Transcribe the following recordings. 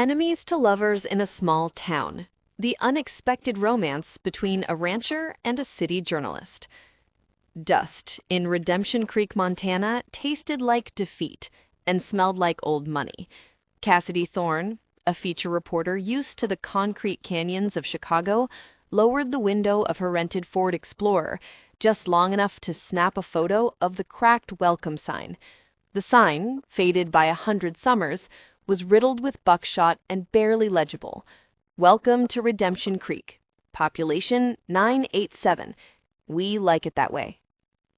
Enemies to lovers in a small town. The unexpected romance between a rancher and a city journalist. Dust in Redemption Creek, Montana tasted like defeat and smelled like old money. Cassidy Thorne, a feature reporter used to the concrete canyons of Chicago, lowered the window of her rented Ford Explorer just long enough to snap a photo of the cracked welcome sign. The sign, faded by 100 summers, was riddled with buckshot and barely legible. Welcome to Redemption Creek. Population 987. We like it that way.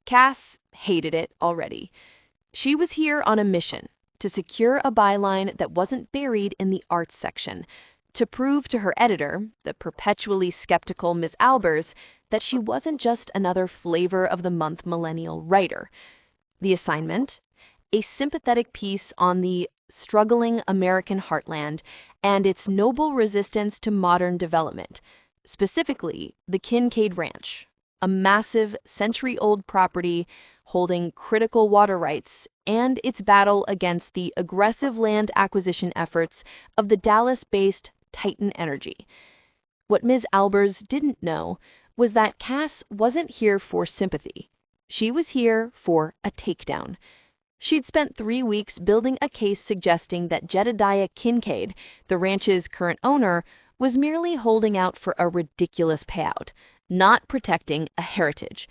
Cass hated it already. She was here on a mission to secure a byline that wasn't buried in the arts section, to prove to her editor, the perpetually skeptical Miss Albers, that she wasn't just another flavor of the month millennial writer. The assignment? A sympathetic piece on the struggling American heartland and its noble resistance to modern development, specifically the Kincaid Ranch, a massive century-old property holding critical water rights, and its battle against the aggressive land acquisition efforts of the Dallas-based Titan Energy. What Ms. Albers didn't know was that Cass wasn't here for sympathy. She was here for a takedown. She'd spent 3 weeks building a case suggesting that Jedediah Kincaid, the ranch's current owner, was merely holding out for a ridiculous payout, not protecting a heritage.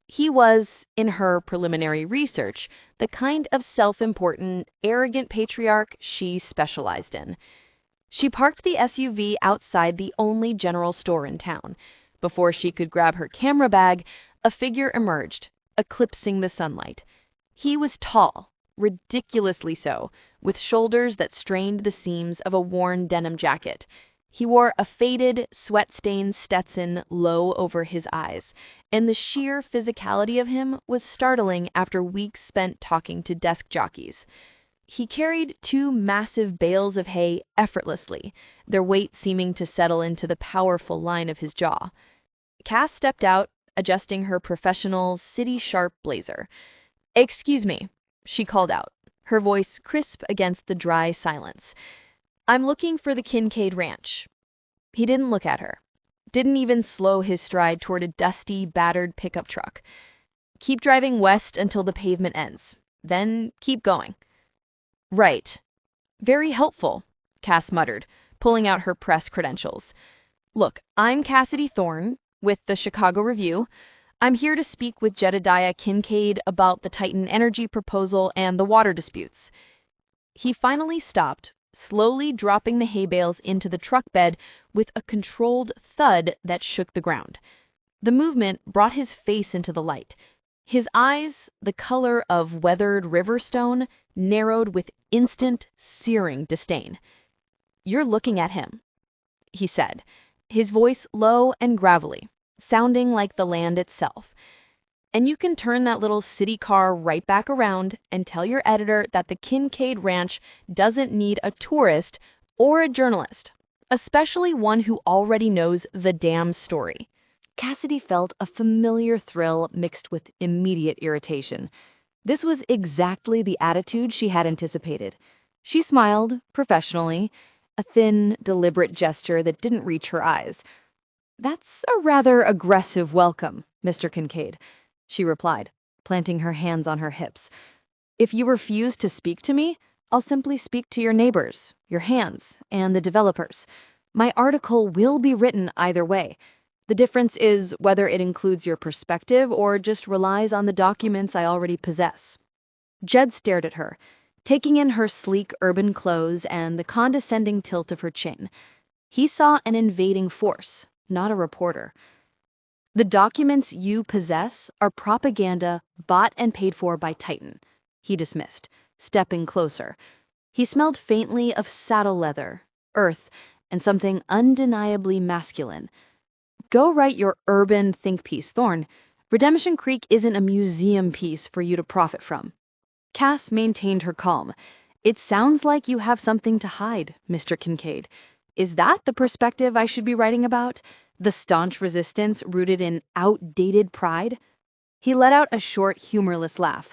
He was, in her preliminary research, the kind of self-important, arrogant patriarch she specialized in. She parked the SUV outside the only general store in town. Before she could grab her camera bag, a figure emerged, eclipsing the sunlight. He was tall, ridiculously so, with shoulders that strained the seams of a worn denim jacket. He wore a faded, sweat-stained Stetson low over his eyes, and the sheer physicality of him was startling after weeks spent talking to desk jockeys. He carried 2 massive bales of hay effortlessly, their weight seeming to settle into the powerful line of his jaw. Cass stepped out, adjusting her professional, city-sharp blazer. "Excuse me," she called out, her voice crisp against the dry silence. "I'm looking for the Kincaid Ranch." He didn't look at her. Didn't even slow his stride toward a dusty, battered pickup truck. "Keep driving west until the pavement ends. Then keep going." "Right. Very helpful," Cass muttered, pulling out her press credentials. "Look, I'm Cassidy Thorne, with the Chicago Review. I'm here to speak with Jedediah Kincaid about the Titan Energy proposal and the water disputes." He finally stopped, slowly dropping the hay bales into the truck bed with a controlled thud that shook the ground. The movement brought his face into the light. His eyes, the color of weathered river stone, narrowed with instant, searing disdain. "You're looking at him," he said, his voice low and gravelly, sounding like the land itself. "And you can turn that little city car right back around and tell your editor that the Kincaid Ranch doesn't need a tourist or a journalist, especially one who already knows the damn story." Cassidy felt a familiar thrill mixed with immediate irritation. This was exactly the attitude she had anticipated. She smiled, professionally, a thin, deliberate gesture that didn't reach her eyes. "That's a rather aggressive welcome, Mr. Kincaid," she replied, planting her hands on her hips. "If you refuse to speak to me, I'll simply speak to your neighbors, your hands, and the developers. My article will be written either way. The difference is whether it includes your perspective or just relies on the documents I already possess." Jed stared at her, taking in her sleek urban clothes and the condescending tilt of her chin. He saw an invading force, not a reporter. "The documents you possess are propaganda bought and paid for by Titan," he dismissed, stepping closer. He smelled faintly of saddle leather, earth, and something undeniably masculine. "Go write your urban think piece, Thorne. Redemption Creek isn't a museum piece for you to profit from." Cass maintained her calm. "It sounds like you have something to hide, Mr. Kincaid. Is that the perspective I should be writing about? The staunch resistance rooted in outdated pride?" He let out a short, humorless laugh.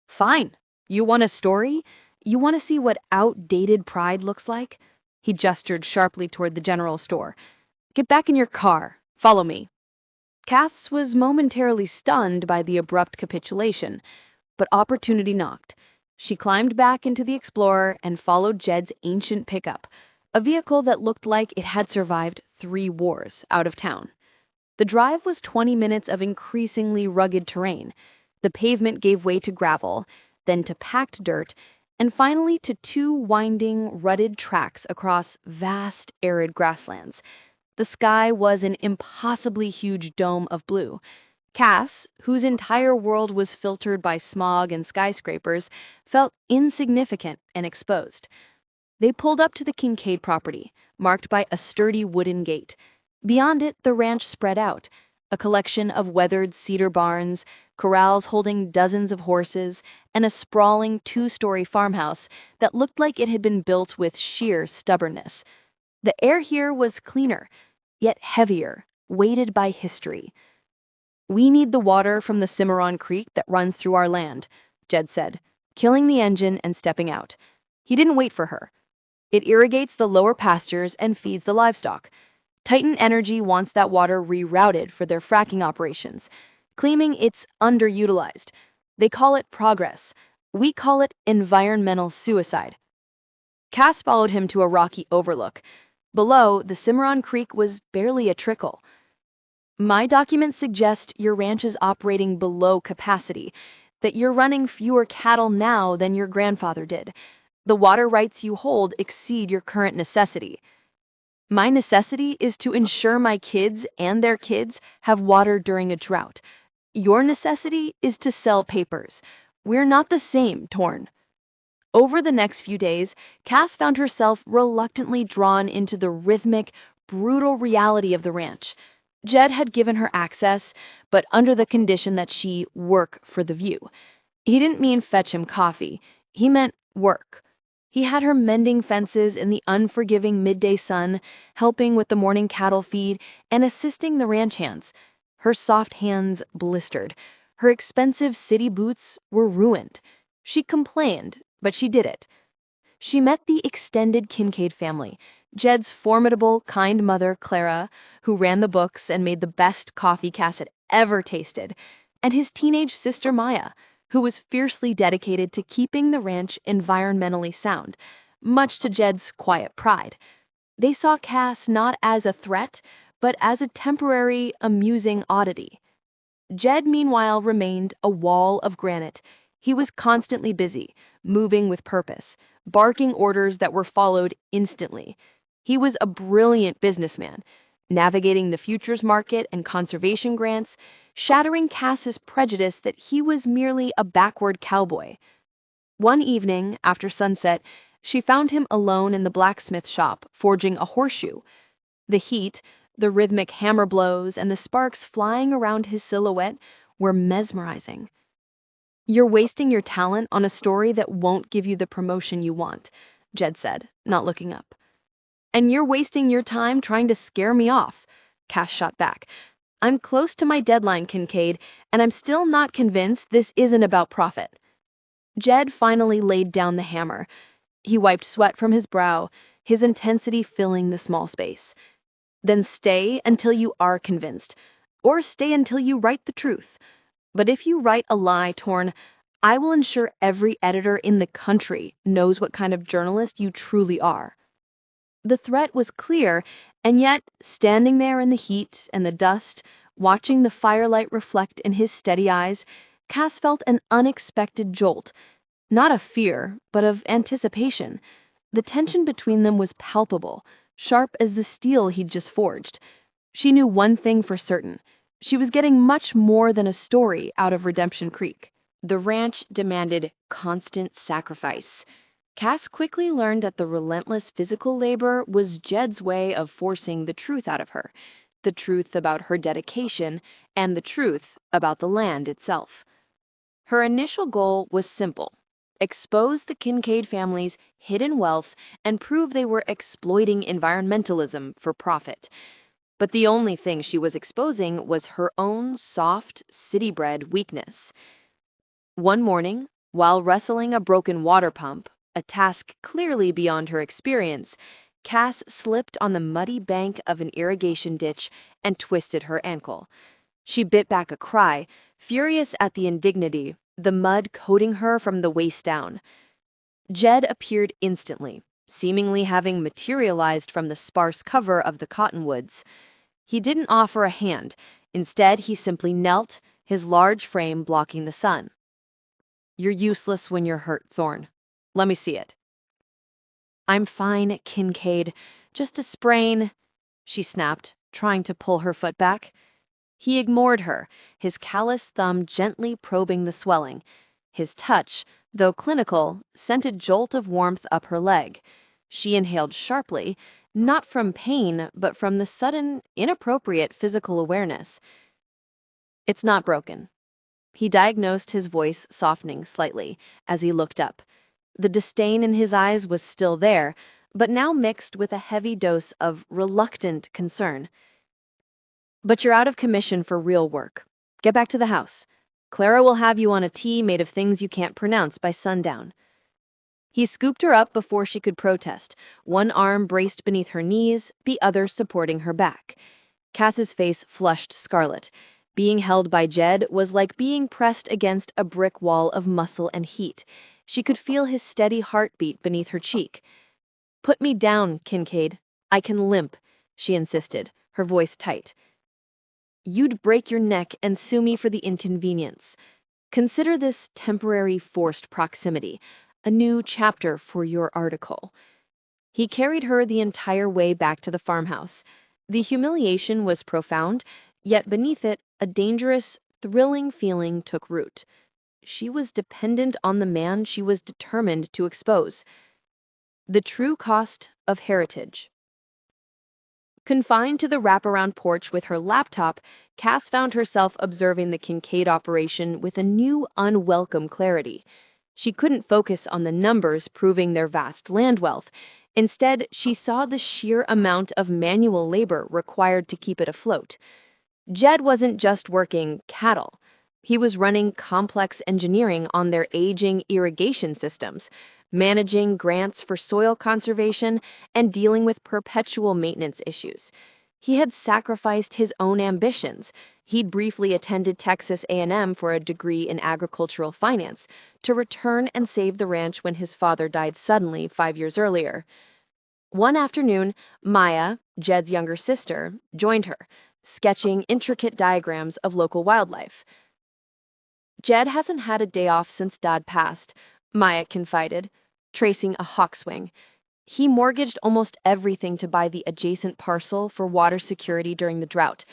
"Fine. You want a story? You want to see what outdated pride looks like?" He gestured sharply toward the general store. "Get back in your car. Follow me." Cass was momentarily stunned by the abrupt capitulation, but opportunity knocked. She climbed back into the Explorer and followed Jed's ancient pickup, a vehicle that looked like it had survived 3 wars, out of town. The drive was 20 minutes of increasingly rugged terrain. The pavement gave way to gravel, then to packed dirt, and finally to 2 winding, rutted tracks across vast, arid grasslands. The sky was an impossibly huge dome of blue. Cass, whose entire world was filtered by smog and skyscrapers, felt insignificant and exposed. They pulled up to the Kincaid property, marked by a sturdy wooden gate. Beyond it, the ranch spread out, a collection of weathered cedar barns, corrals holding dozens of horses, and a sprawling 2-story farmhouse that looked like it had been built with sheer stubbornness. The air here was cleaner, yet heavier, weighted by history. "We need the water from the Cimarron Creek that runs through our land," Jed said, killing the engine and stepping out. He didn't wait for her. "It irrigates the lower pastures and feeds the livestock. Titan Energy wants that water rerouted for their fracking operations, claiming it's underutilized. They call it progress. We call it environmental suicide." Cass followed him to a rocky overlook. Below, the Cimarron Creek was barely a trickle. "My documents suggest your ranch is operating below capacity, that you're running fewer cattle now than your grandfather did. The water rights you hold exceed your current necessity." "My necessity is to ensure my kids and their kids have water during a drought. Your necessity is to sell papers. We're not the same, Torn." Over the next few days, Cass found herself reluctantly drawn into the rhythmic, brutal reality of the ranch. Jed had given her access, but under the condition that she work for the view. He didn't mean fetch him coffee. He meant work. He had her mending fences in the unforgiving midday sun, helping with the morning cattle feed, and assisting the ranch hands. Her soft hands blistered. Her expensive city boots were ruined. She complained, but she did it. She met the extended Kincaid family, Jed's formidable, kind mother, Clara, who ran the books and made the best coffee Cass had ever tasted, and his teenage sister Maya, who was fiercely dedicated to keeping the ranch environmentally sound, much to Jed's quiet pride. They saw Cass not as a threat, but as a temporary, amusing oddity. Jed, meanwhile, remained a wall of granite. He was constantly busy, moving with purpose, barking orders that were followed instantly. He was a brilliant businessman, navigating the futures market and conservation grants, shattering Cass's prejudice that he was merely a backward cowboy. One evening, after sunset, she found him alone in the blacksmith shop, forging a horseshoe. The heat, the rhythmic hammer blows, and the sparks flying around his silhouette were mesmerizing. "You're wasting your talent on a story that won't give you the promotion you want," Jed said, not looking up. "And you're wasting your time trying to scare me off," Cass shot back. "I'm close to my deadline, Kincaid, and I'm still not convinced this isn't about profit." Jed finally laid down the hammer. He wiped sweat from his brow, his intensity filling the small space. "Then stay until you are convinced, or stay until you write the truth. But if you write a lie, Torn, I will ensure every editor in the country knows what kind of journalist you truly are." The threat was clear, and yet, standing there in the heat and the dust, watching the firelight reflect in his steady eyes, Cass felt an unexpected jolt. Not of fear, but of anticipation. The tension between them was palpable, sharp as the steel he'd just forged. She knew one thing for certain. She was getting much more than a story out of Redemption Creek. The ranch demanded constant sacrifice. Cass quickly learned that the relentless physical labor was Jed's way of forcing the truth out of her, the truth about her dedication, and the truth about the land itself. Her initial goal was simple: expose the Kincaid family's hidden wealth and prove they were exploiting environmentalism for profit. But the only thing she was exposing was her own soft, city-bred weakness. One morning, while wrestling a broken water pump, a task clearly beyond her experience, Cass slipped on the muddy bank of an irrigation ditch and twisted her ankle. She bit back a cry, furious at the indignity, the mud coating her from the waist down. Jed appeared instantly, seemingly having materialized from the sparse cover of the cottonwoods. He didn't offer a hand. Instead, he simply knelt, his large frame blocking the sun. "You're useless when you're hurt, Thorne. Let me see it." "I'm fine, Kincaid. Just a sprain," she snapped, trying to pull her foot back. He ignored her, his callous thumb gently probing the swelling. His touch, though clinical, sent a jolt of warmth up her leg. She inhaled sharply, not from pain, but from the sudden, inappropriate physical awareness. "It's not broken." He diagnosed, his voice softening slightly as he looked up. The disdain in his eyes was still there, but now mixed with a heavy dose of reluctant concern. "But you're out of commission for real work. Get back to the house. Clara will have you on a tea made of things you can't pronounce by sundown." He scooped her up before she could protest, one arm braced beneath her knees, the other supporting her back. Cass's face flushed scarlet. Being held by Jed was like being pressed against a brick wall of muscle and heat. She could feel his steady heartbeat beneath her cheek. "Put me down, Kincaid. I can limp," she insisted, her voice tight. "You'd break your neck and sue me for the inconvenience. Consider this temporary forced proximity, a new chapter for your article." He carried her the entire way back to the farmhouse. The humiliation was profound, yet beneath it, a dangerous, thrilling feeling took root. She was dependent on the man she was determined to expose. The true cost of heritage. Confined to the wraparound porch with her laptop, Cass found herself observing the Kincaid operation with a new, unwelcome clarity. She couldn't focus on the numbers proving their vast land wealth. Instead, she saw the sheer amount of manual labor required to keep it afloat. Jed wasn't just working cattle. He was running complex engineering on their aging irrigation systems, managing grants for soil conservation, and dealing with perpetual maintenance issues. He had sacrificed his own ambitions. He'd briefly attended Texas A&M for a degree in agricultural finance to return and save the ranch when his father died suddenly 5 years earlier. One afternoon, Maya, Jed's younger sister, joined her, sketching intricate diagrams of local wildlife. "Jed hasn't had a day off since Dad passed," Maya confided, tracing a hawk swing. "He mortgaged almost everything to buy the adjacent parcel for water security during the drought.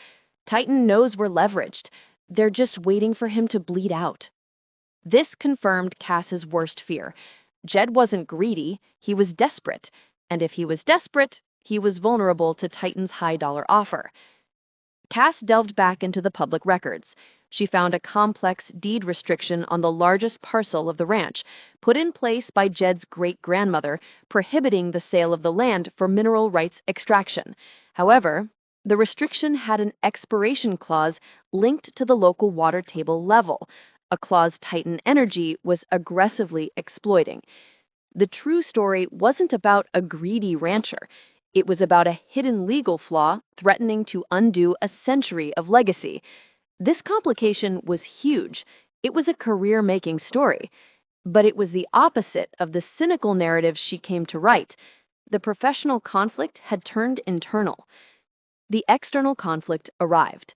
Titan knows we're leveraged. They're just waiting for him to bleed out." This confirmed Cass's worst fear. Jed wasn't greedy, he was desperate. And if he was desperate, he was vulnerable to Titan's high-dollar offer. Cass delved back into the public records. She found a complex deed restriction on the largest parcel of the ranch, put in place by Jed's great-grandmother, prohibiting the sale of the land for mineral rights extraction. However, the restriction had an expiration clause linked to the local water table level, a clause Titan Energy was aggressively exploiting. The true story wasn't about a greedy rancher. It was about a hidden legal flaw threatening to undo a century of legacy. This complication was huge. It was a career-making story. But it was the opposite of the cynical narrative she came to write. The professional conflict had turned internal. The external conflict arrived.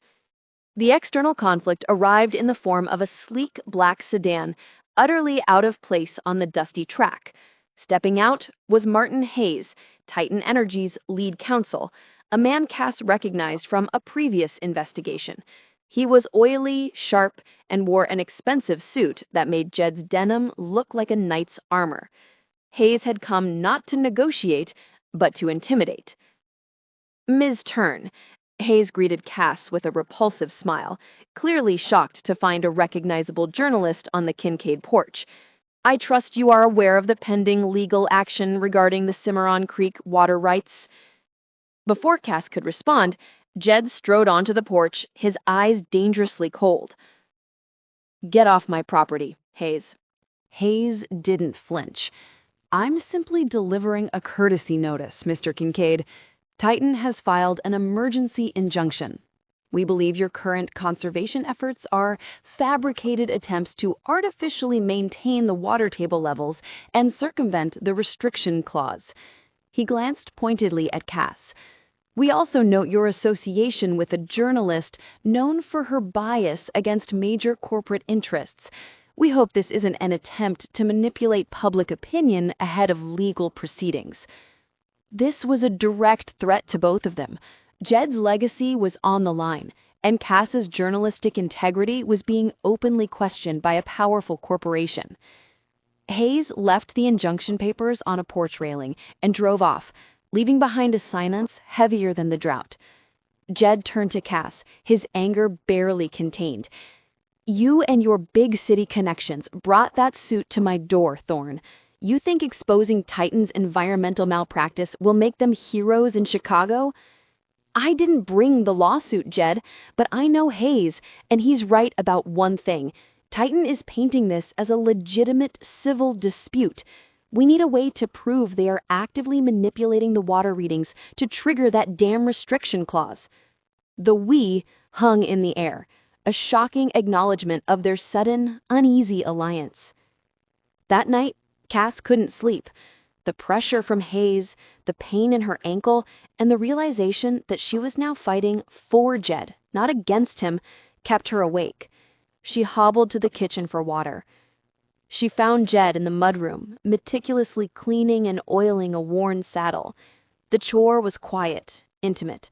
The external conflict arrived in the form of a sleek black sedan, utterly out of place on the dusty track. Stepping out was Martin Hayes, Titan Energy's lead counsel, a man Cass recognized from a previous investigation. He was oily, sharp, and wore an expensive suit that made Jed's denim look like a knight's armor. Hayes had come not to negotiate, but to intimidate. "Ms. Turn," Hayes greeted Cass with a repulsive smile, clearly shocked to find a recognizable journalist on the Kincaid porch. "I trust you are aware of the pending legal action regarding the Cimarron Creek water rights." Before Cass could respond, Jed strode onto the porch, his eyes dangerously cold. "Get off my property, Hayes." Hayes didn't flinch. I'm simply delivering a courtesy notice, Mr. Kincaid. Titan has filed an emergency injunction. We believe your current conservation efforts are fabricated attempts to artificially maintain the water table levels and circumvent the restriction clause. He glanced pointedly at Cass. We also note your association with a journalist known for her bias against major corporate interests. We hope this isn't an attempt to manipulate public opinion ahead of legal proceedings. This was a direct threat to both of them. Jed's legacy was on the line, and Cass's journalistic integrity was being openly questioned by a powerful corporation. Hayes left the injunction papers on a porch railing and drove off, leaving behind a silence heavier than the drought. Jed turned to Cass, his anger barely contained. You and your big city connections brought that suit to my door, Thorne. You think exposing Titan's environmental malpractice will make them heroes in Chicago? I didn't bring the lawsuit, Jed, but I know Hayes, and he's right about one thing. Titan is painting this as a legitimate civil dispute. We need a way to prove they are actively manipulating the water readings to trigger that damn restriction clause. The "we" hung in the air, a shocking acknowledgement of their sudden, uneasy alliance. That night, Cass couldn't sleep. The pressure from Hayes, the pain in her ankle, and the realization that she was now fighting for Jed, not against him, kept her awake. She hobbled to the kitchen for water. She found Jed in the mudroom, meticulously cleaning and oiling a worn saddle. The chore was quiet, intimate.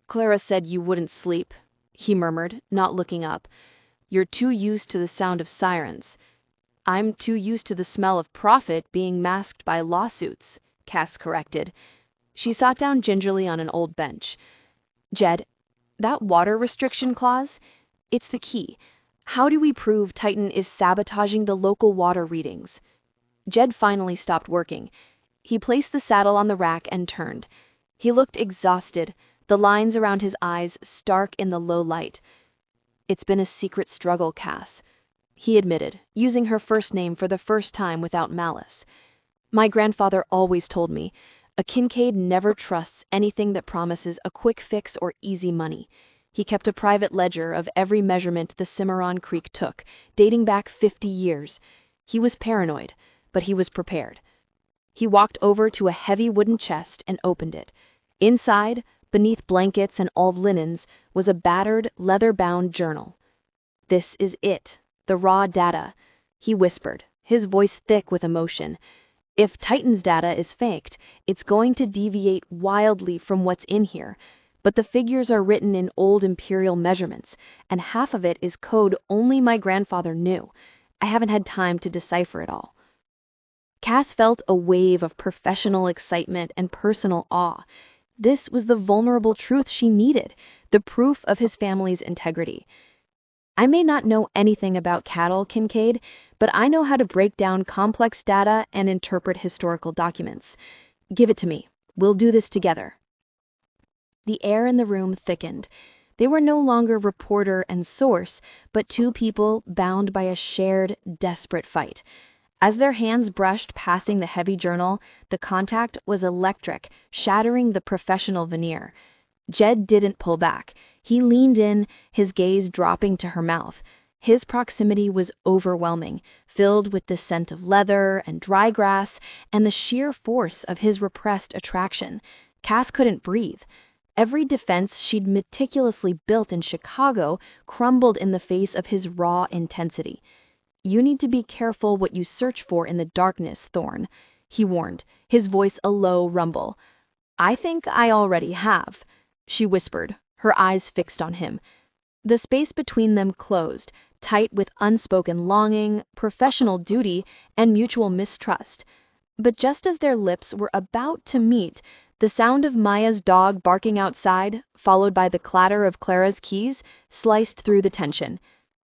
"Clara said you wouldn't sleep," he murmured, not looking up. "You're too used to the sound of sirens." "I'm too used to the smell of profit being masked by lawsuits," Cass corrected. She sat down gingerly on an old bench. "Jed, that water restriction clause, it's the key. How do we prove Titan is sabotaging the local water readings?" Jed finally stopped working. He placed the saddle on the rack and turned. He looked exhausted, the lines around his eyes stark in the low light. "It's been a secret struggle, Cass," he admitted, using her first name for the first time without malice. "My grandfather always told me, a Kincaid never trusts anything that promises a quick fix or easy money. He kept a private ledger of every measurement the Cimarron Creek took, dating back 50 years. He was paranoid, but he was prepared." He walked over to a heavy wooden chest and opened it. Inside, beneath blankets and old linens, was a battered, leather-bound journal. "This is it, the raw data," he whispered, his voice thick with emotion. "If Titan's data is faked, it's going to deviate wildly from what's in here. But the figures are written in old imperial measurements, and half of it is code only my grandfather knew. I haven't had time to decipher it all." Cass felt a wave of professional excitement and personal awe. This was the vulnerable truth she needed, the proof of his family's integrity. "I may not know anything about cattle, Kincaid, but I know how to break down complex data and interpret historical documents. Give it to me. We'll do this together." The air in the room thickened. They were no longer reporter and source, but two people bound by a shared, desperate fight. As their hands brushed passing the heavy journal, the contact was electric, shattering the professional veneer. Jed didn't pull back. He leaned in, his gaze dropping to her mouth. His proximity was overwhelming, filled with the scent of leather and dry grass and the sheer force of his repressed attraction. Cass couldn't breathe. Every defense she'd meticulously built in Chicago crumbled in the face of his raw intensity. "You need to be careful what you search for in the darkness, Thorne," he warned, his voice a low rumble. "I think I already have," she whispered, her eyes fixed on him. The space between them closed, tight with unspoken longing, professional duty, and mutual mistrust. But just as their lips were about to meet, the sound of Maya's dog barking outside, followed by the clatter of Clara's keys, sliced through the tension.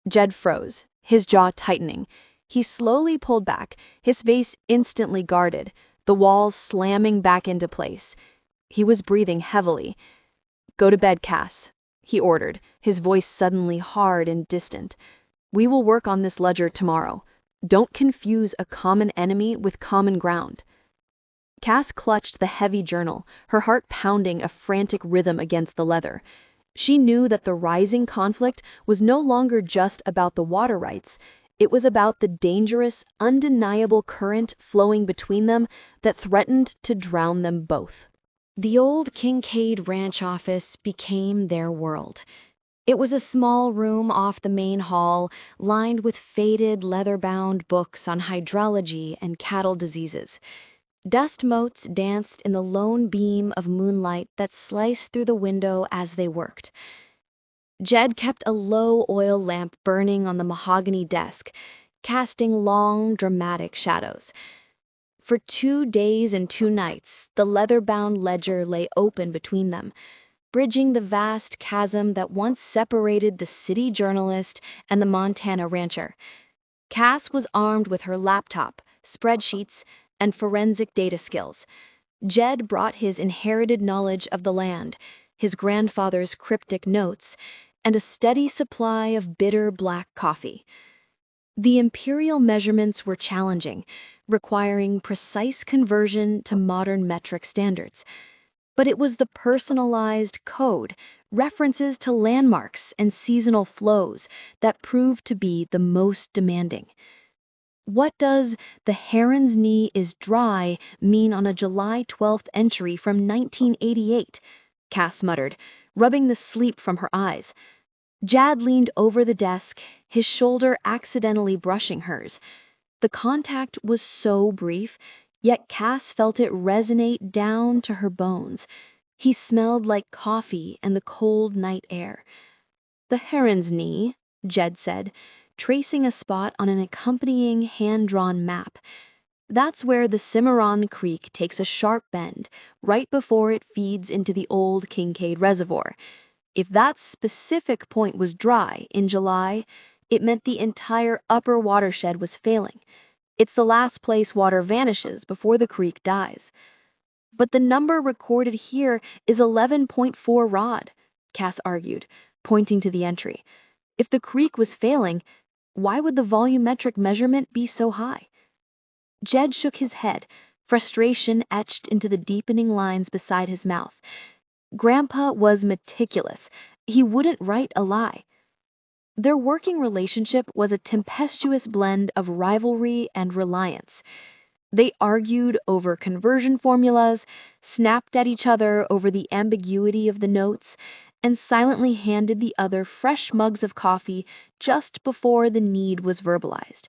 Jed froze, his jaw tightening. He slowly pulled back, his face instantly guarded, the walls slamming back into place. He was breathing heavily. "Go to bed, Cass," he ordered, his voice suddenly hard and distant. "We will work on this ledger tomorrow. Don't confuse a common enemy with common ground. Cass clutched the heavy journal, her heart pounding a frantic rhythm against the leather. She knew that the rising conflict was no longer just about the water rights. It was about the dangerous, undeniable current flowing between them that threatened to drown them both. The old Kincaid ranch office became their world. It was a small room off the main hall, lined with faded, leather-bound books on hydrology and cattle diseases. Dust motes danced in the lone beam of moonlight that sliced through the window as they worked. Jed kept a low oil lamp burning on the mahogany desk, casting long, dramatic shadows. For 2 days and 2 nights, the leather-bound ledger lay open between them, bridging the vast chasm that once separated the city journalist and the Montana rancher. Cass was armed with her laptop, spreadsheets, and forensic data skills. Jed brought his inherited knowledge of the land, his grandfather's cryptic notes, and a steady supply of bitter black coffee. The imperial measurements were challenging, requiring precise conversion to modern metric standards. But it was the personalized code, references to landmarks and seasonal flows, that proved to be the most demanding. What does "the heron's knee is dry" mean on a July 12th entry from 1988? Cass muttered, rubbing the sleep from her eyes. Jad leaned over the desk, his shoulder accidentally brushing hers. The contact was so brief, yet Cass felt it resonate down to her bones. He smelled like coffee and the cold night air. "The heron's knee," Jed said, tracing a spot on an accompanying hand-drawn map. "That's where the Cimarron Creek takes a sharp bend, right before it feeds into the old Kincaid Reservoir. If that specific point was dry in July, it meant the entire upper watershed was failing. It's the last place water vanishes before the creek dies." "But the number recorded here is 11.4 rod," Cass argued, pointing to the entry. "If the creek was failing, why would the volumetric measurement be so high?" Jed shook his head, frustration etched into the deepening lines beside his mouth. Grandpa was meticulous. He wouldn't write a lie. Their working relationship was a tempestuous blend of rivalry and reliance. They argued over conversion formulas, snapped at each other over the ambiguity of the notes, and silently handed the other fresh mugs of coffee just before the need was verbalized.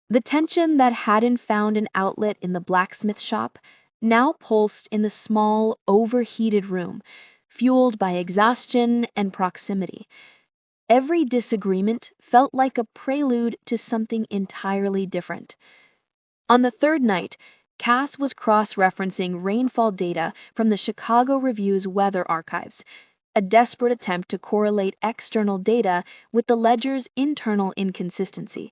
The tension that hadn't found an outlet in the blacksmith shop now pulsed in the small, overheated room, fueled by exhaustion and proximity. Every disagreement felt like a prelude to something entirely different. On the third night, Cass was cross-referencing rainfall data from the Chicago Review's weather archives, a desperate attempt to correlate external data with the ledger's internal inconsistency.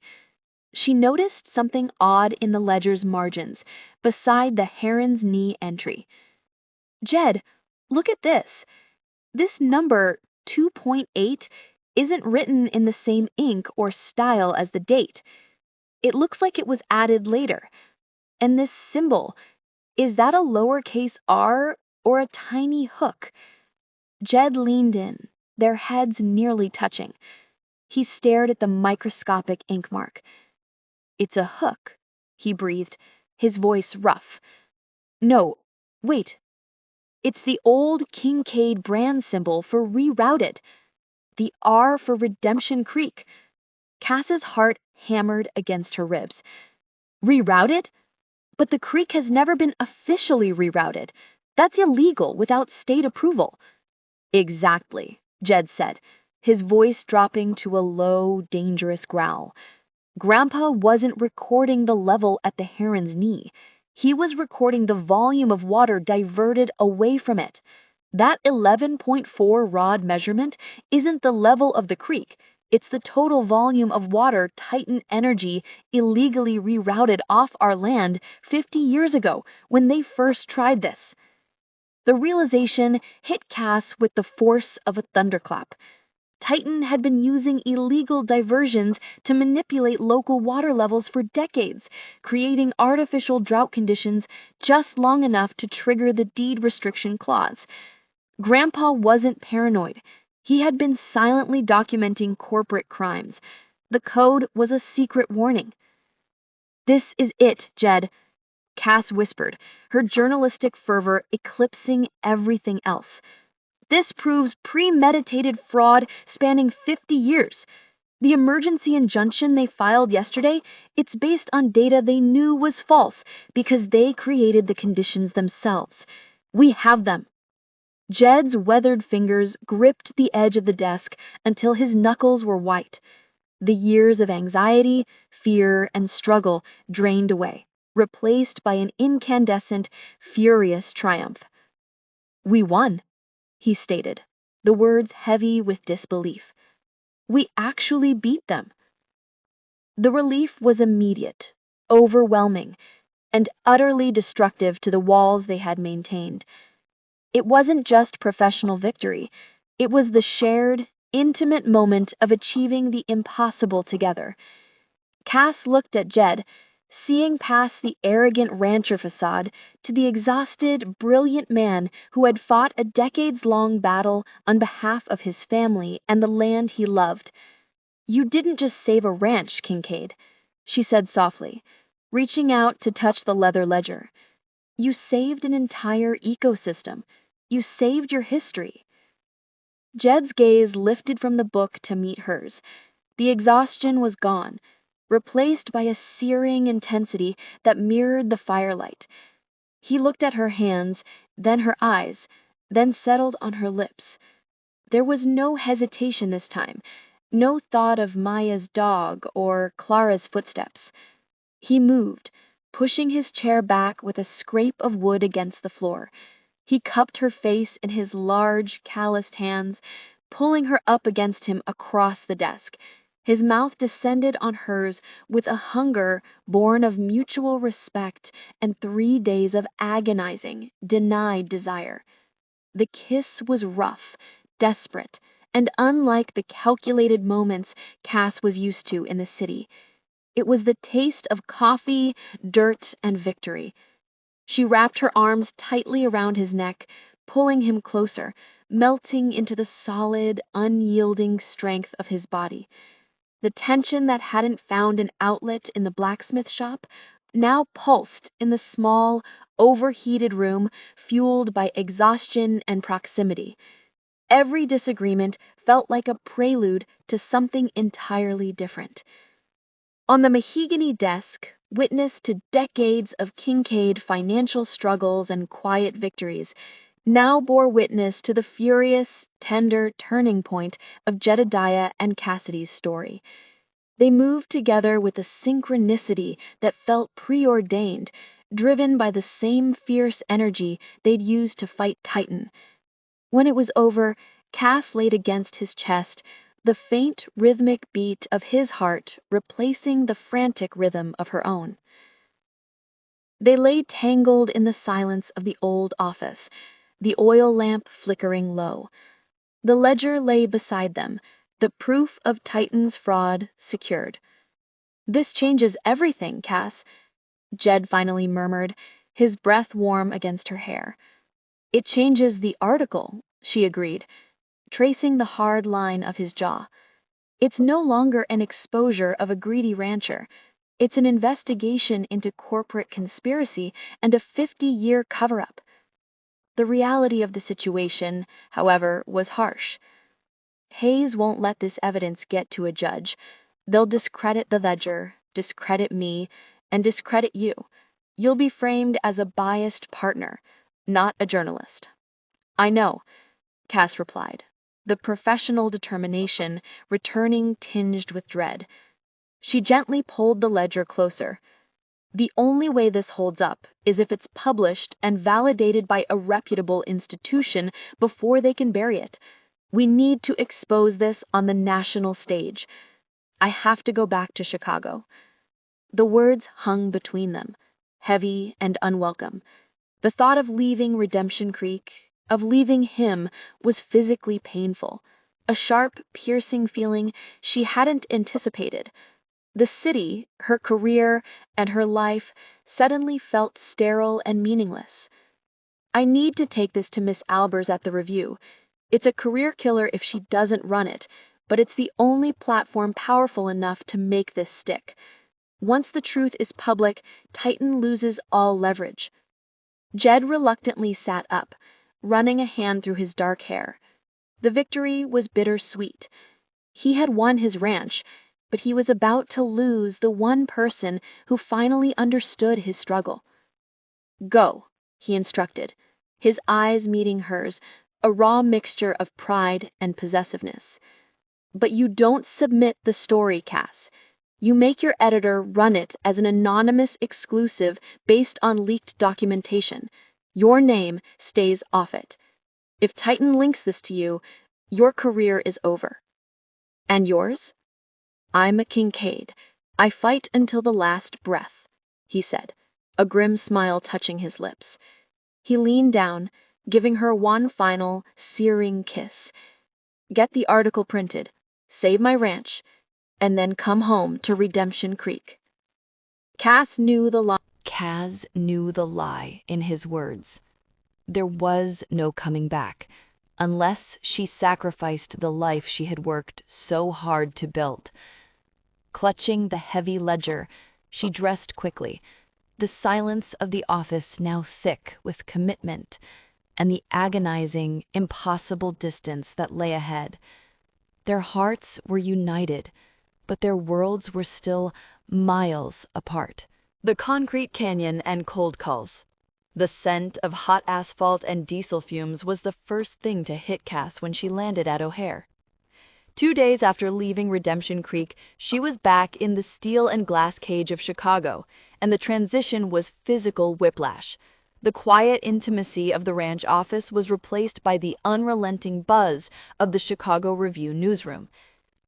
She noticed something odd in the ledger's margins, beside the heron's knee entry. "Jed, look at this. This number, 2.8, isn't written in the same ink or style as the date. It looks like it was added later. And this symbol, is that a lowercase r or a tiny hook?" Jed leaned in, their heads nearly touching. He stared at the microscopic ink mark. "It's a hook," he breathed, his voice rough. "No, wait. It's the old Kincaid brand symbol for Rerouted. The R for Redemption Creek." Cass's heart hammered against her ribs. "Rerouted? But the creek has never been officially rerouted. That's illegal without state approval." "Exactly," Jed said, his voice dropping to a low, dangerous growl. Grandpa wasn't recording the level at the heron's knee. He was recording the volume of water diverted away from it. That 11.4 rod measurement isn't the level of the creek. It's the total volume of water Titan Energy illegally rerouted off our land 50 years ago when they first tried this. The realization hit Cass with the force of a thunderclap. Titan had been using illegal diversions to manipulate local water levels for decades, creating artificial drought conditions just long enough to trigger the deed restriction clause. Grandpa wasn't paranoid. He had been silently documenting corporate crimes. The code was a secret warning. "This is it, Jed," Cass whispered, her journalistic fervor eclipsing everything else. "This proves premeditated fraud spanning 50 years. The emergency injunction they filed yesterday, it's based on data they knew was false because they created the conditions themselves. We have them." Jed's weathered fingers gripped the edge of the desk until his knuckles were white. The years of anxiety, fear, and struggle drained away, replaced by an incandescent, furious triumph. "We won," he stated, the words heavy with disbelief. "We actually beat them." The relief was immediate, overwhelming, and utterly destructive to the walls they had maintained. It wasn't just professional victory, it was the shared, intimate moment of achieving the impossible together. Cass looked at Jed, seeing past the arrogant rancher facade to the exhausted, brilliant man who had fought a decades-long battle on behalf of his family and the land he loved. "You didn't just save a ranch, Kincaid," she said softly, reaching out to touch the leather ledger. "You saved an entire ecosystem. You saved your history." Jed's gaze lifted from the book to meet hers. The exhaustion was gone, replaced by a searing intensity that mirrored the firelight. He looked at her hands, then her eyes, then settled on her lips. There was no hesitation this time, no thought of Maya's dog or Clara's footsteps. He moved, pushing his chair back with a scrape of wood against the floor. He cupped her face in his large, calloused hands, pulling her up against him across the desk. His mouth descended on hers with a hunger born of mutual respect and 3 days of agonizing, denied desire. The kiss was rough, desperate, and unlike the calculated moments Cass was used to in the city. It was the taste of coffee, dirt, and victory. She wrapped her arms tightly around his neck, pulling him closer, melting into the solid, unyielding strength of his body. The tension that hadn't found an outlet in the blacksmith shop now pulsed in the small, overheated room fueled by exhaustion and proximity. Every disagreement felt like a prelude to something entirely different. On the mahogany desk, witness to decades of Kincaid financial struggles and quiet victories, now bore witness to the furious, tender turning point of Jedediah and Cassidy's story. They moved together with a synchronicity that felt preordained, driven by the same fierce energy they'd used to fight Titan. When it was over, Cass laid against his chest, the faint rhythmic beat of his heart replacing the frantic rhythm of her own. They lay tangled in the silence of the old office, the oil lamp flickering low. The ledger lay beside them, the proof of Titan's fraud secured. "This changes everything, Cass," Jed finally murmured, his breath warm against her hair. "It changes the article," she agreed, tracing the hard line of his jaw. "It's no longer an exposure of a greedy rancher. It's an investigation into corporate conspiracy and a 50-year cover-up." The reality of the situation, however, was harsh. "Hayes won't let this evidence get to a judge. They'll discredit the ledger, discredit me, and discredit you. You'll be framed as a biased partner, not a journalist." "I know," Cass replied, the professional determination returning tinged with dread. She gently pulled the ledger closer. "The only way this holds up is if it's published and validated by a reputable institution before they can bury it. We need to expose this on the national stage. I have to go back to Chicago." The words hung between them, heavy and unwelcome. The thought of leaving Redemption Creek, of leaving him, was physically painful. a sharp, piercing feeling she hadn't anticipated. The city, her career, and her life suddenly felt sterile and meaningless. I need to take this to Miss Albers at the review. It's a career killer if she doesn't run it, but it's the only platform powerful enough to make this stick. Once the truth is public, Titan loses all leverage. Jed reluctantly sat up, running a hand through his dark hair. The victory was bittersweet. He had won his ranch, but he was about to lose the one person who finally understood his struggle. Go, he instructed, his eyes meeting hers, a raw mixture of pride and possessiveness. But you don't submit the story, Cass. You make your editor run it as an anonymous exclusive based on leaked documentation. Your name stays off it. If Titan links this to you, your career is over. And yours? I'm a Kincaid. I fight until the last breath, he said, a grim smile touching his lips. He leaned down, giving her one final, searing kiss. Get the article printed, save my ranch, and then come home to Redemption Creek. Kaz knew the lie in his words. There was no coming back, unless she sacrificed the life she had worked so hard to build. Clutching the heavy ledger, she dressed quickly, the silence of the office now thick with commitment and the agonizing, impossible distance that lay ahead. Their hearts were united, but their worlds were still miles apart. The concrete canyon and cold calls. The scent of hot asphalt and diesel fumes was the first thing to hit Cass when she landed at O'Hare. 2 days after leaving Redemption Creek, she was back in the steel and glass cage of Chicago, and the transition was physical whiplash. The quiet intimacy of the ranch office was replaced by the unrelenting buzz of the Chicago Review newsroom.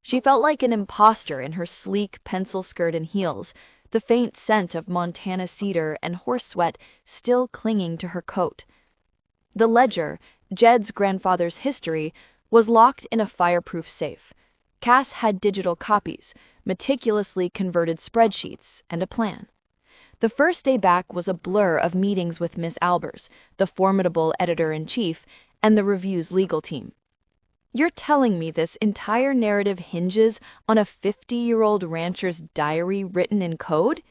She felt like an imposter in her sleek pencil skirt and heels, the faint scent of Montana cedar and horse sweat still clinging to her coat. The ledger, Jed's grandfather's history, was locked in a fireproof safe. Cass had digital copies, meticulously converted spreadsheets, and a plan. The first day back was a blur of meetings with Miss Albers, the formidable editor-in-chief, and the review's legal team. You're telling me this entire narrative hinges on a 50-year-old rancher's diary written in code?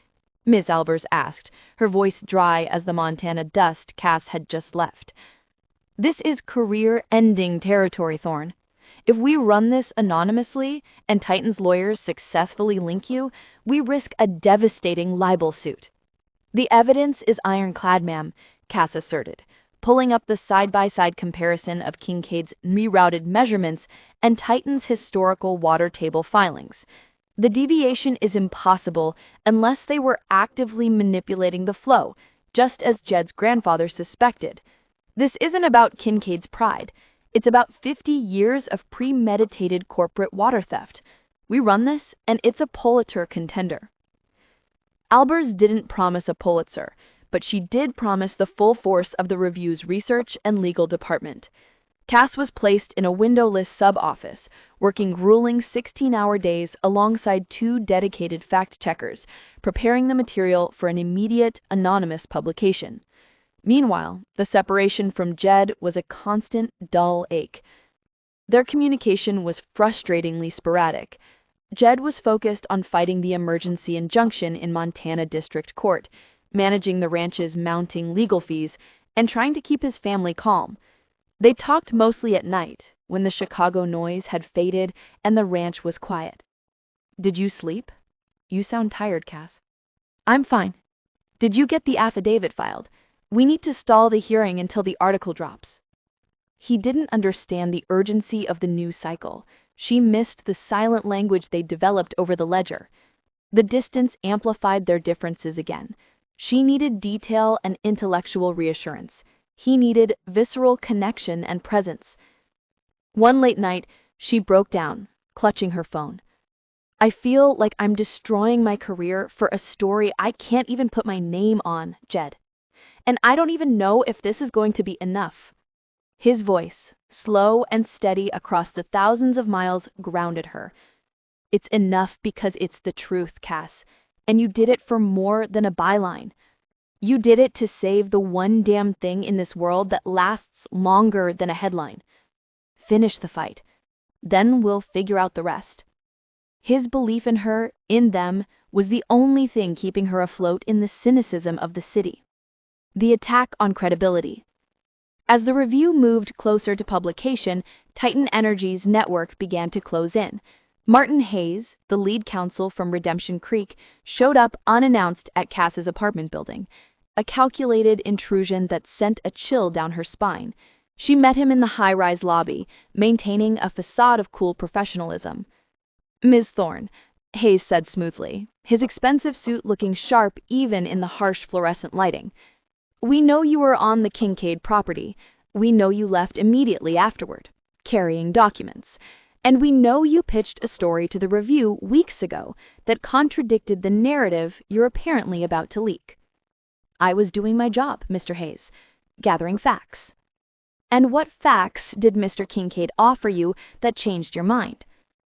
Miss Albers asked, her voice dry as the Montana dust Cass had just left. This is career-ending territory, Thorne. If we run this anonymously and Titan's lawyers successfully link you, we risk a devastating libel suit. The evidence is ironclad, ma'am, Cass asserted, pulling up the side-by-side comparison of Kincaid's rerouted measurements and Titan's historical water table filings. The deviation is impossible unless they were actively manipulating the flow, just as Jed's grandfather suspected. This isn't about Kincaid's pride. It's about 50 years of premeditated corporate water theft. We run this, and it's a Pulitzer contender. Albers didn't promise a Pulitzer, but she did promise the full force of the Review's research and legal department. Cass was placed in a windowless sub-office, working grueling 16-hour days alongside 2 dedicated fact-checkers, preparing the material for an immediate, anonymous publication. Meanwhile, the separation from Jed was a constant, dull ache. Their communication was frustratingly sporadic. Jed was focused on fighting the emergency injunction in Montana District Court, managing the ranch's mounting legal fees, and trying to keep his family calm. They talked mostly at night, when the Chicago noise had faded and the ranch was quiet. Did you sleep? You sound tired, Cass. I'm fine. Did you get the affidavit filed? We need to stall the hearing until the article drops. He didn't understand the urgency of the news cycle. She missed the silent language they developed over the ledger. The distance amplified their differences again. She needed detail and intellectual reassurance. He needed visceral connection and presence. One late night, she broke down, clutching her phone. I feel like I'm destroying my career for a story I can't even put my name on, Jed. And I don't even know if this is going to be enough. His voice, Slow and steady across the thousands of miles grounded her. It's enough because it's the truth, Cass, and you did it for more than a byline. You did it to save the one damn thing in this world that lasts longer than a headline. Finish the fight. Then we'll figure out the rest. His belief in her, in them, was the only thing keeping her afloat in the cynicism of the city. The attack on credibility. As the review moved closer to publication, Titan Energy's network began to close in. Martin Hayes, the lead counsel from Redemption Creek, showed up unannounced at Cass's apartment building, a calculated intrusion that sent a chill down her spine. She met him in the high-rise lobby, maintaining a facade of cool professionalism. "Ms. Thorne," Hayes said smoothly, his expensive suit looking sharp even in the harsh fluorescent lighting. "We know you were on the Kincaid property. We know you left immediately afterward, carrying documents. And we know you pitched a story to the Review weeks ago that contradicted the narrative you're apparently about to leak." "I was doing my job, Mr. Hayes, gathering facts." "And what facts did Mr. Kincaid offer you that changed your mind?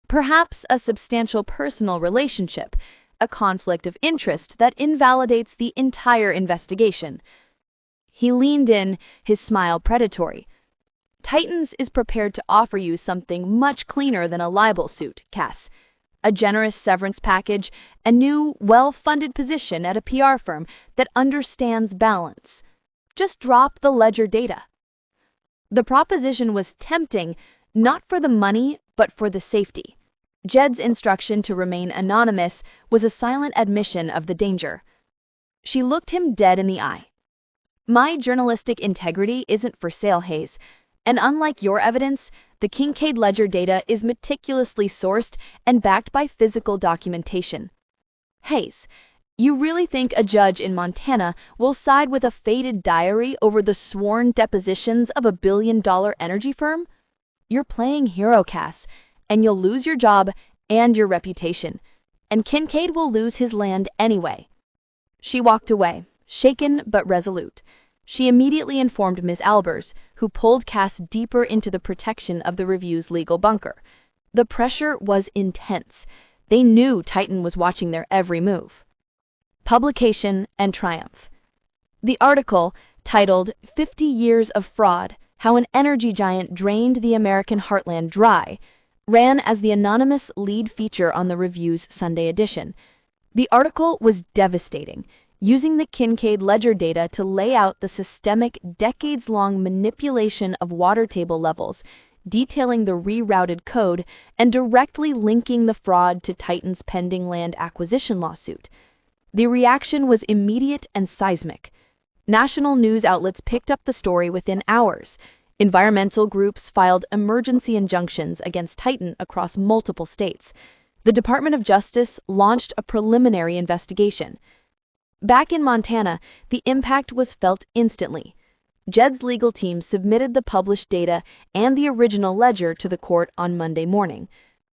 Perhaps a substantial personal relationship, a conflict of interest that invalidates the entire investigation." He leaned in, his smile predatory. "Titans is prepared to offer you something much cleaner than a libel suit, Cass. A generous severance package, a new, well-funded position at a PR firm that understands balance. Just drop the ledger data." The proposition was tempting, not for the money, but for the safety. Jed's instruction to remain anonymous was a silent admission of the danger. She looked him dead in the eye. "My journalistic integrity isn't for sale, Hayes, and unlike your evidence, the Kincaid ledger data is meticulously sourced and backed by physical documentation. Hayes, you really think a judge in Montana will side with a faded diary over the sworn depositions of a billion-dollar energy firm? You're playing hero, Cass, and you'll lose your job and your reputation, and Kincaid will lose his land anyway." She walked away, shaken but resolute. She immediately informed Miss Albers, who pulled Cass deeper into the protection of the Review's legal bunker. The pressure was intense. They knew Titan was watching their every move. Publication and triumph. The article, titled 50 Years of Fraud, How an Energy Giant Drained the American Heartland Dry, ran as the anonymous lead feature on the Review's Sunday edition. The article was devastating, using the Kincaid ledger data to lay out the systemic, decades-long manipulation of water table levels, detailing the rerouted code, and directly linking the fraud to Titan's pending land acquisition lawsuit. The reaction was immediate and seismic. National news outlets picked up the story within hours. Environmental groups filed emergency injunctions against Titan across multiple states. The Department of Justice launched a preliminary investigation. Back in Montana, the impact was felt instantly. Jed's legal team submitted the published data and the original ledger to the court on Monday morning.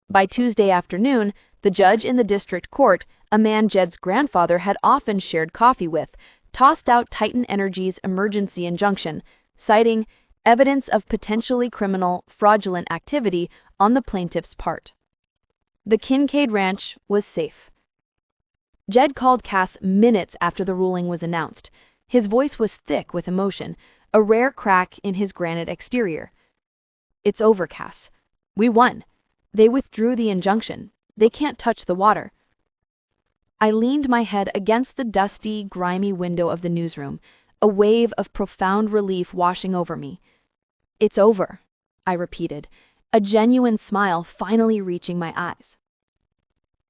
By Tuesday afternoon, the judge in the district court, a man Jed's grandfather had often shared coffee with, tossed out Titan Energy's emergency injunction, citing evidence of potentially criminal, fraudulent activity on the plaintiff's part. The Kincaid Ranch was safe. Jed called Cass minutes after the ruling was announced. His voice was thick with emotion, a rare crack in his granite exterior. "It's over, Cass. We won. They withdrew the injunction. They can't touch the water." I leaned my head against the dusty, grimy window of the newsroom, a wave of profound relief washing over me. "It's over," I repeated, a genuine smile finally reaching my eyes.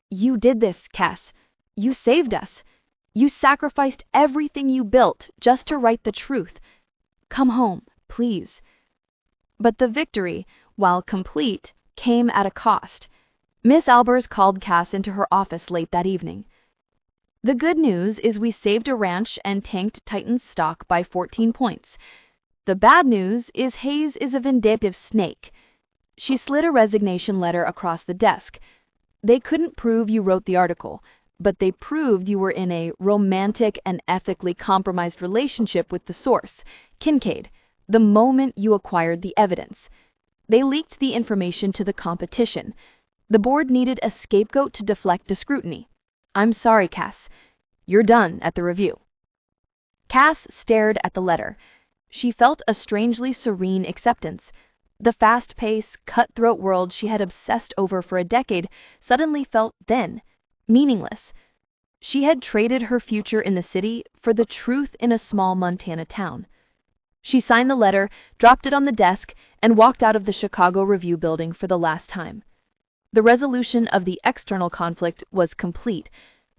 "You did this, Cass. You saved us. You sacrificed everything you built just to write the truth. Come home, please." But the victory, while complete, came at a cost. Miss Albers called Cass into her office late that evening. "The good news is we saved a ranch and tanked Titan's stock by 14 points. The bad news is Hayes is a vindictive snake." She slid a resignation letter across the desk. "They couldn't prove you wrote the article, but they proved you were in a romantic and ethically compromised relationship with the source, Kincaid. the moment you acquired the evidence. They leaked the information to the competition. The board needed a scapegoat to deflect the scrutiny. I'm sorry, Cass. You're done at the review. Cass stared at the letter. She felt a strangely serene acceptance. The fast-paced, cutthroat world she had obsessed over for a decade suddenly felt then meaningless. She had traded her future in the city for the truth in a small Montana town. She signed the letter, dropped it on the desk, and walked out of the Chicago Review building for the last time. The resolution of the external conflict was complete,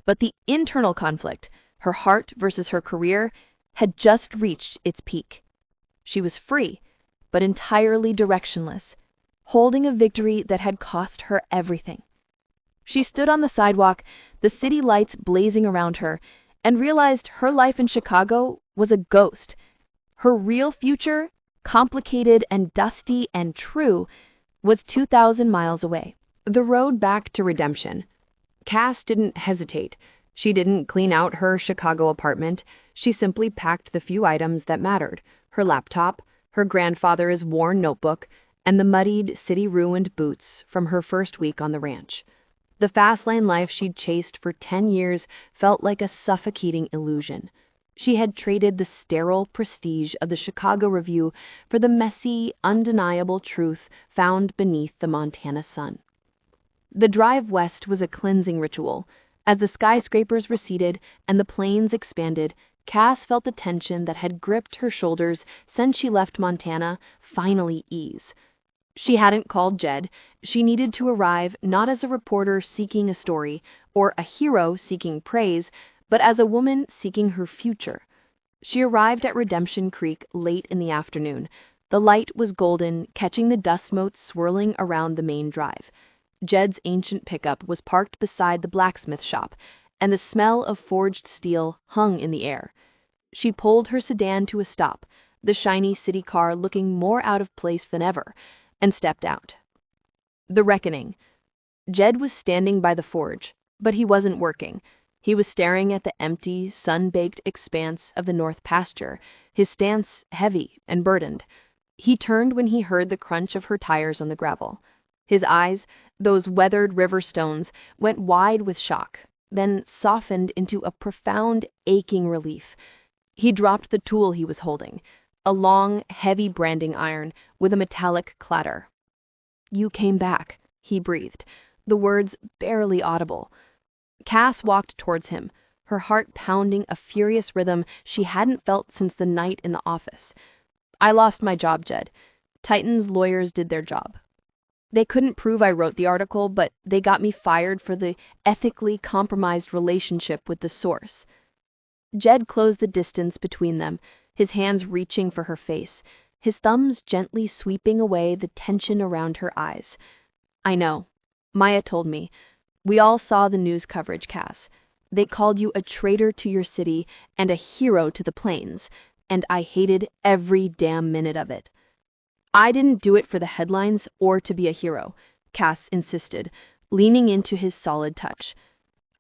but the internal conflict, her heart versus her career, had just reached its peak. She was free, but entirely directionless, holding a victory that had cost her everything. She stood on the sidewalk, the city lights blazing around her, and realized her life in Chicago was a ghost. Her real future, complicated and dusty and true, was 2,000 miles away. The road back to redemption. Cass didn't hesitate. She didn't clean out her Chicago apartment. She simply packed the few items that mattered: her laptop, her grandfather's worn notebook, and the muddied, city-ruined boots from her first week on the ranch. The fast-lane life she'd chased for 10 years felt like a suffocating illusion. She had traded the sterile prestige of the Chicago Review for the messy, undeniable truth found beneath the Montana sun. The drive west was a cleansing ritual. As the skyscrapers receded and the plains expanded, Cass felt the tension that had gripped her shoulders since she left Montana finally ease. She hadn't called Jed. She needed to arrive not as a reporter seeking a story or a hero seeking praise, but as a woman seeking her future. She arrived at Redemption Creek late in the afternoon. The light was golden, catching the dust motes swirling around the main drive. Jed's ancient pickup was parked beside the blacksmith shop, and the smell of forged steel hung in the air. She pulled her sedan to a stop, the shiny city car looking more out of place than ever, and stepped out. The reckoning. Jed was standing by the forge, but he wasn't working. He was staring at the empty, sun-baked expanse of the north pasture, his stance heavy and burdened. He turned when he heard the crunch of her tires on the gravel. His eyes, those weathered river stones, went wide with shock, then softened into a profound, aching relief. He dropped the tool he was holding, a long, heavy branding iron with a metallic clatter. "You came back," he breathed, the words barely audible. Cass walked towards him, her heart pounding a furious rhythm she hadn't felt since the night in the office. "I lost my job, Jed. Titan's lawyers did their job. They couldn't prove I wrote the article, but they got me fired for the ethically compromised relationship with the source." Jed closed the distance between them, his hands reaching for her face, his thumbs gently sweeping away the tension around her eyes. "I know. Maya told me. We all saw the news coverage, Cass. They called you a traitor to your city and a hero to the plains, and I hated every damn minute of it." "I didn't do it for the headlines or to be a hero," Cass insisted, leaning into his solid touch.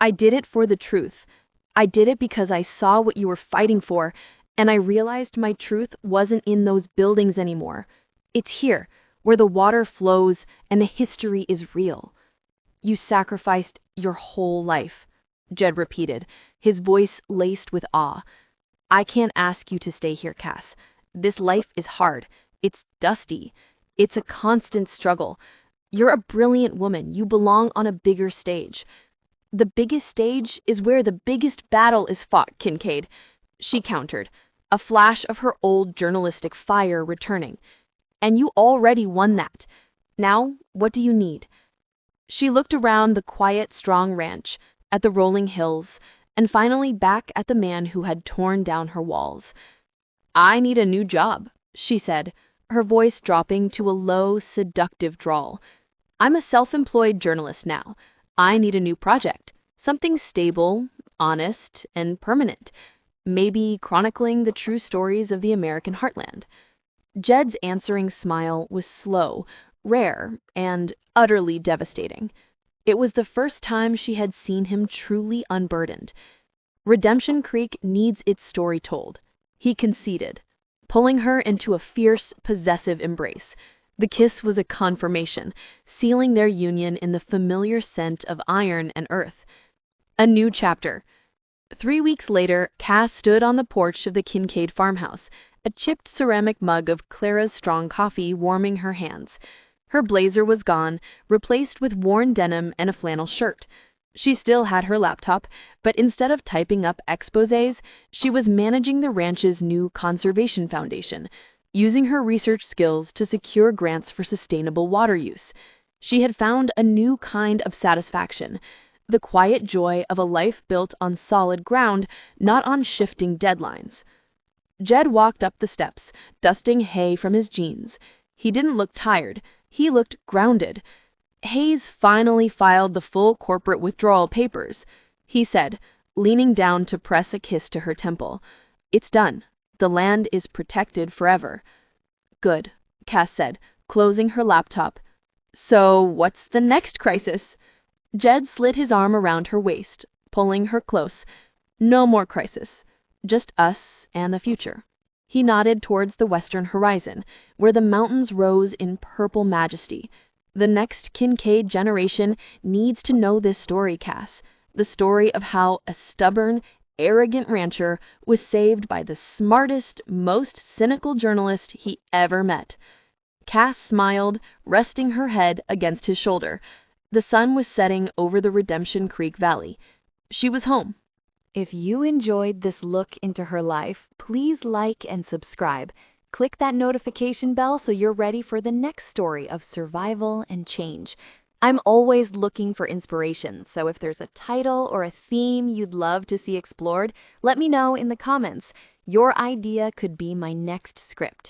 "I did it for the truth. I did it because I saw what you were fighting for, and I realized my truth wasn't in those buildings anymore. It's here, where the water flows and the history is real." "You sacrificed your whole life," Jed repeated, his voice laced with awe. "I can't ask you to stay here, Cass. This life is hard. It's dusty. It's a constant struggle. You're a brilliant woman. You belong on a bigger stage." "The biggest stage is where the biggest battle is fought, Kincaid," she countered, a flash of her old journalistic fire returning. "And you already won that. Now, what do you need?" She looked around the quiet, strong ranch, at the rolling hills, and finally back at the man who had torn down her walls. "I need a new job," she said, her voice dropping to a low, seductive drawl. "I'm a self-employed journalist now. I need a new project, something stable, honest, and permanent, maybe chronicling the true stories of the American heartland." Jed's answering smile was slow, rare, and utterly devastating. It was the first time she had seen him truly unburdened. "Redemption Creek needs its story told," he conceded, pulling her into a fierce, possessive embrace. The kiss was a confirmation, sealing their union in the familiar scent of iron and earth. A new chapter. 3 weeks later, Cass stood on the porch of the Kincaid farmhouse, a chipped ceramic mug of Clara's strong coffee warming her hands. Her blazer was gone, replaced with worn denim and a flannel shirt. She still had her laptop, but instead of typing up exposés, she was managing the ranch's new conservation foundation, using her research skills to secure grants for sustainable water use. She had found a new kind of satisfaction, the quiet joy of a life built on solid ground, not on shifting deadlines. Jed walked up the steps, dusting hay from his jeans. He didn't look tired. He looked grounded. Hayes finally filed the full corporate withdrawal papers, he said, leaning down to press a kiss to her temple. It's done. The land is protected forever. Good, Cass said, closing her laptop. So what's the next crisis? Jed slid his arm around her waist, pulling her close. No more crisis. Just us and the future. He nodded towards the western horizon, where the mountains rose in purple majesty. The next Kincaid generation needs to know this story, Cass. The story of how a stubborn, arrogant rancher was saved by the smartest, most cynical journalist he ever met. Cass smiled, resting her head against his shoulder. The sun was setting over the Redemption Creek Valley. She was home. If you enjoyed this look into her life, please like and subscribe. Click that notification bell so you're ready for the next story of survival and change. I'm always looking for inspiration, so if there's a title or a theme you'd love to see explored, let me know in the comments. Your idea could be my next script.